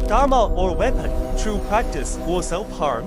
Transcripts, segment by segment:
Dharma or weapon, true practice or self-harm?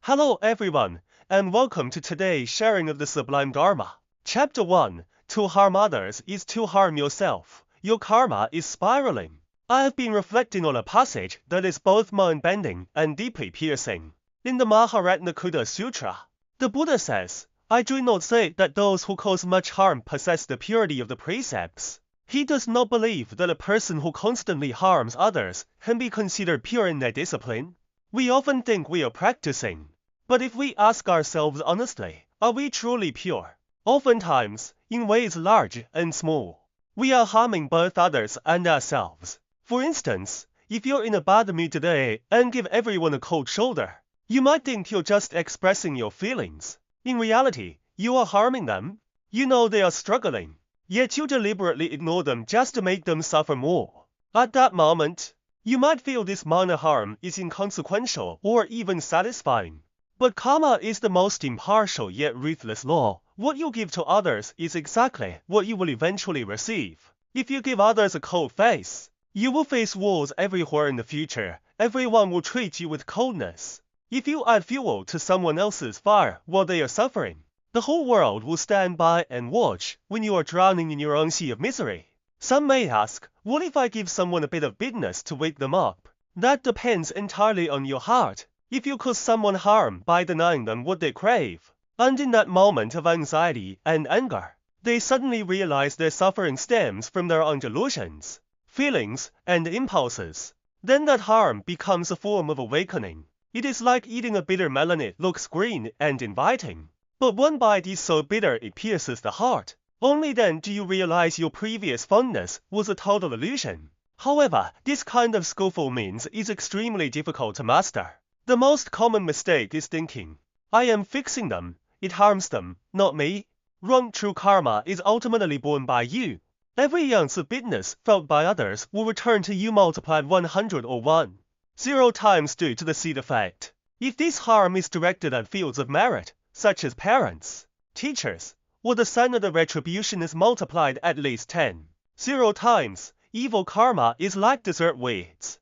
Hello everyone, and welcome to today's sharing of the Sublime Dharma. Chapter 1. To harm others is to harm yourself. Your karma is spiraling. I have been reflecting on a passage that is both mind-bending and deeply piercing. In the Maharatnakuta Sutra, the Buddha says, I do not say that those who cause much harm possess the purity of the precepts. He does not believe that a person who constantly harms others can be considered pure in their discipline. We often think we are practicing, but if we ask ourselves honestly, are we truly pure? Oftentimes, in ways large and small, we are harming both others and ourselves. For instance, if you're in a bad mood today and give everyone a cold shoulder, you might think you're just expressing your feelings. In reality, you are harming them. You know they are struggling, yet you deliberately ignore them just to make them suffer more. At that moment, you might feel this minor harm is inconsequential or even satisfying. But karma is the most impartial yet ruthless law. What you give to others is exactly what you will eventually receive. If you give others a cold face, you will face wars everywhere in the future. Everyone will treat you with coldness. If you add fuel to someone else's fire while they are suffering, the whole world will stand by and watch when you are drowning in your own sea of misery. Some may ask, what if I give someone a bit of bitterness to wake them up? That depends entirely on your heart. If you cause someone harm by denying them what they crave, and in that moment of anxiety and anger, they suddenly realize their suffering stems from their own delusions, feelings, and impulses, then that harm becomes a form of awakening. It is like eating a bitter melon. It looks green and inviting, but one bite is so bitter it pierces the heart. Only then do you realize your previous fondness was a total illusion. However, this kind of skillful means is extremely difficult to master. The most common mistake is thinking, I am fixing them, it harms them, not me. Wrong. True karma is ultimately borne by you. Every ounce of bitterness felt by others will return to you multiplied 100 or 1,0 times due to the seed effect. If this harm is directed at fields of merit, such as parents, teachers, or the sign of the retribution is multiplied at least 10,0 times, evil karma is like desert weeds.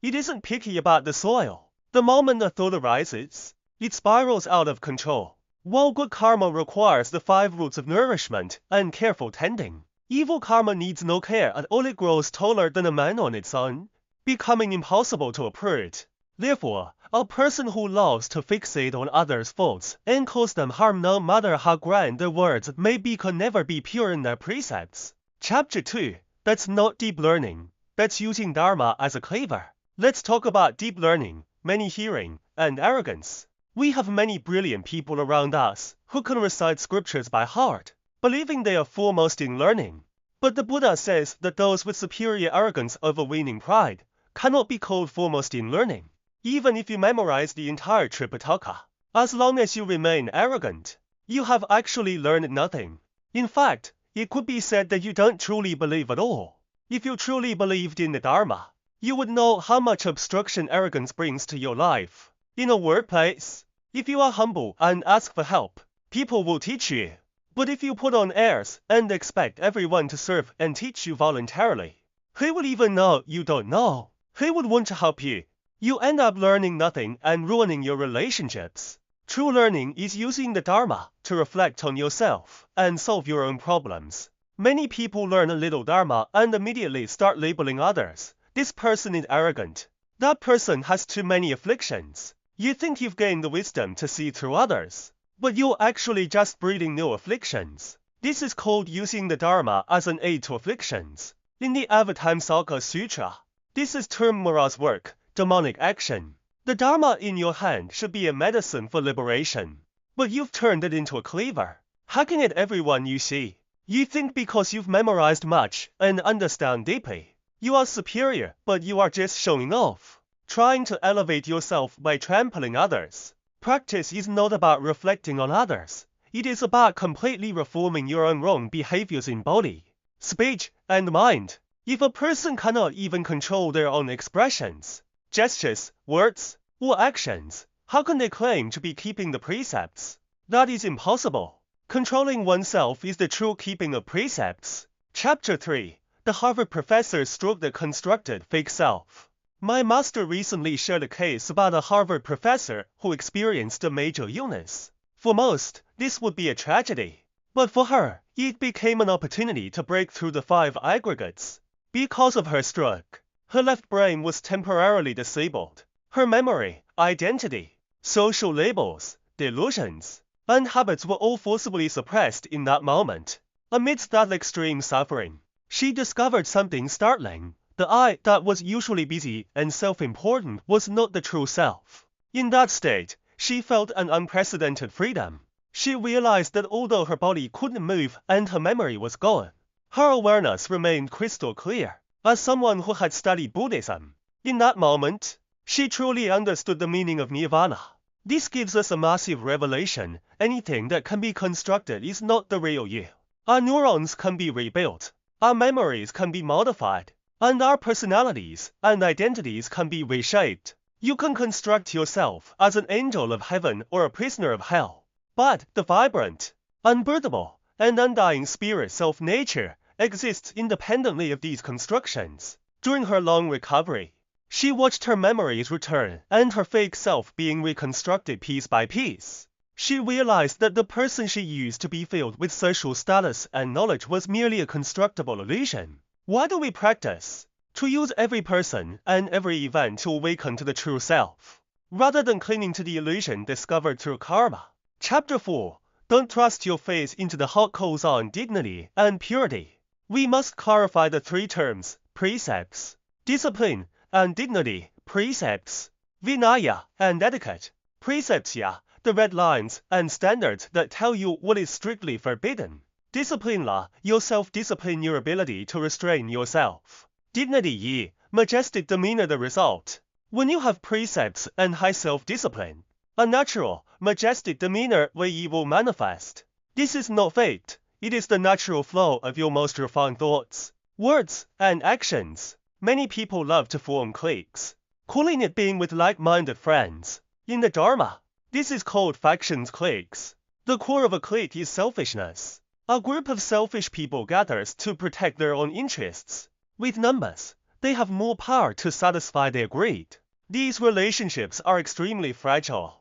It isn't picky about the soil. The moment a thought arises, it spirals out of control. While good karma requires the 5 roots of nourishment and careful tending, evil karma needs no care at all. It grows taller than a man on its own, becoming impossible to uproot. Therefore, a person who loves to fixate on others' faults and cause them harm, no matter how grand their words may be, can never be pure in their precepts. Chapter 2. That's not deep learning. That's using Dharma as a cleaver. Let's talk about deep learning, many hearing, and arrogance. We have many brilliant people around us who can recite scriptures by heart, believing they are foremost in learning. But the Buddha says that those with superior arrogance, overweening pride, cannot be called foremost in learning. Even if you memorize the entire Tripitaka, as long as you remain arrogant, you have actually learned nothing. In fact, it could be said that you don't truly believe at all. If you truly believed in the Dharma, you would know how much obstruction arrogance brings to your life. In a workplace, if you are humble and ask for help, people will teach you. But if you put on airs and expect everyone to serve and teach you voluntarily, who would even know you don't know? Who would want to help you? You end up learning nothing and ruining your relationships. True learning is using the Dharma to reflect on yourself and solve your own problems. Many people learn a little Dharma and immediately start labeling others. This person is arrogant. That person has too many afflictions. You think you've gained the wisdom to see through others, but you're actually just breeding new afflictions. This is called using the Dharma as an aid to afflictions. In the Avatamsaka Sutra, this is termed Mara's work, demonic action. The Dharma in your hand should be a medicine for liberation, but you've turned it into a cleaver, hacking at everyone you see. You think because you've memorized much and understand deeply, you are superior, but you are just showing off, trying to elevate yourself by trampling others. Practice is not about reflecting on others. It is about completely reforming your own wrong behaviors in body, speech, and mind. If a person cannot even control their own expressions, gestures, words, or actions, how can they claim to be keeping the precepts? That is impossible. Controlling oneself is the true keeping of precepts. Chapter 3. the Harvard professor stroked the constructed fake self. My master recently shared a case about a Harvard professor who experienced a major illness. For most, this would be a tragedy. But for her, it became an opportunity to break through the 5 aggregates. Because of her stroke, her left brain was temporarily disabled. Her memory, identity, social labels, delusions, and habits were all forcibly suppressed in that moment. Amidst that extreme suffering, she discovered something startling. The I that was usually busy and self-important was not the true self. In that state, she felt an unprecedented freedom. She realized that although her body couldn't move and her memory was gone, her awareness remained crystal clear. As someone who had studied Buddhism, in that moment, she truly understood the meaning of nirvana. This gives us a massive revelation. Anything that can be constructed is not the real you. Our neurons can be rebuilt, our memories can be modified, and our personalities and identities can be reshaped. You can construct yourself as an angel of heaven or a prisoner of hell. But the vibrant, unbirthable, and undying spirit self-nature exists independently of these constructions. During her long recovery, she watched her memories return and her fake self being reconstructed piece by piece. She realized that the person she used to be filled with social status and knowledge was merely a constructible illusion. Why do we practice? To use every person and every event to awaken to the true self, rather than clinging to the illusion discovered through karma. Chapter 4. Don't thrust your face into the hot coals on dignity and purity. We must clarify the 3 terms, precepts, discipline, and dignity, precepts, vinaya, and etiquette. Precepts, the red lines and standards that tell you what is strictly forbidden. Discipline, your self-discipline, your ability to restrain yourself. Dignity, majestic demeanor, the result. When you have precepts and high self-discipline, a natural, majestic demeanor where ye will manifest. This is not faked, it is the natural flow of your most refined thoughts, words, and actions. Many people love to form cliques, calling it being with like-minded friends. In the Dharma, this is called factions, cliques. The core of a clique is selfishness. A group of selfish people gathers to protect their own interests. With numbers, they have more power to satisfy their greed. These relationships are extremely fragile.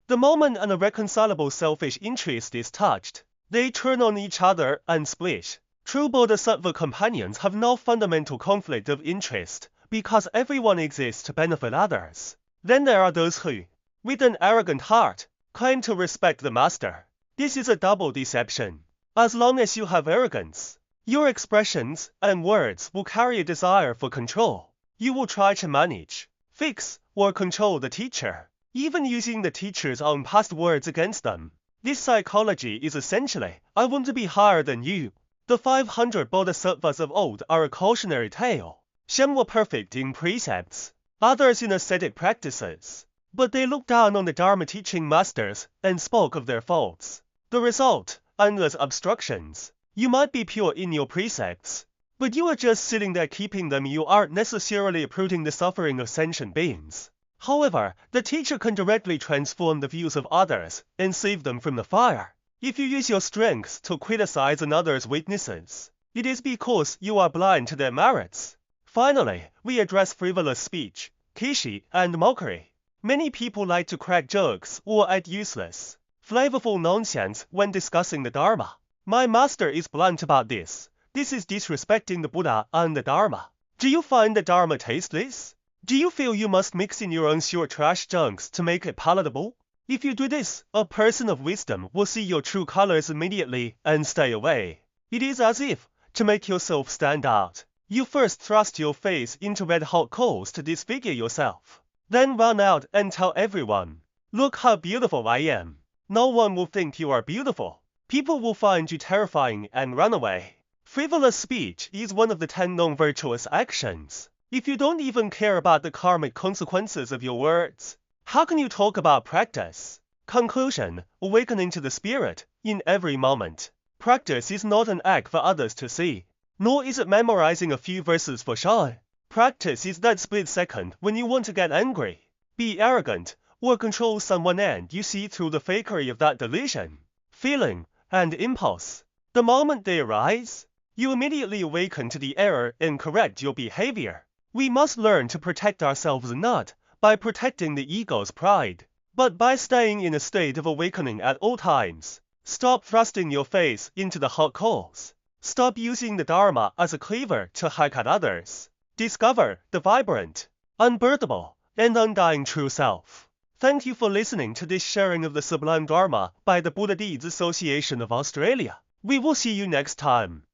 The moment an irreconcilable selfish interest is touched, they turn on each other and split. True Bodhisattva companions have no fundamental conflict of interest, because everyone exists to benefit others. Then there are those who, with an arrogant heart, claim to respect the master. This is a double deception. As long as you have arrogance, your expressions and words will carry a desire for control. You will try to manage, fix, or control the teacher, even using the teacher's own past words against them. This psychology is essentially, I want to be higher than you. The 500 bodhisattvas of old are a cautionary tale. Some were perfect in precepts, others in ascetic practices, but they looked down on the Dharma teaching masters and spoke of their faults. The result, endless obstructions. You might be pure in your precepts, but you are just sitting there keeping them. You aren't necessarily uprooting the suffering of sentient beings. However, the teacher can directly transform the views of others and save them from the fire. If you use your strengths to criticize another's weaknesses, it is because you are blind to their merits. Finally, we address frivolous speech, kishi, and mockery. Many people like to crack jokes or add useless, flavorful nonsense when discussing the Dharma. My master is blunt about this. This is disrespecting the Buddha and the Dharma. Do you find the Dharma tasteless? Do you feel you must mix in your own short trash junks to make it palatable? If you do this, a person of wisdom will see your true colors immediately and stay away. It is as if, to make yourself stand out, you first thrust your face into red-hot coals to disfigure yourself. Then run out and tell everyone, look how beautiful I am. No one will think you are beautiful. People will find you terrifying and run away. Frivolous speech is one of the 10 non-virtuous actions. If you don't even care about the karmic consequences of your words, how can you talk about practice? Conclusion: awakening to the spirit in every moment. Practice is not an act for others to see, nor is it memorizing a few verses for show. Practice is that split second when you want to get angry, be arrogant, or control someone and you see through the fakery of that delusion, feeling, and impulse. The moment they arise, You immediately awaken to the error and correct your behavior. We must learn to protect ourselves not by protecting the ego's pride, but by staying in a state of awakening at all times. Stop thrusting your face into the hot coals. Stop using the Dharma as a cleaver to hack at others. Discover the vibrant, unbirthable, and undying true self. Thank you for listening to this sharing of the Sublime Dharma by the Buddha Deeds Association of Australia. We will see you next time.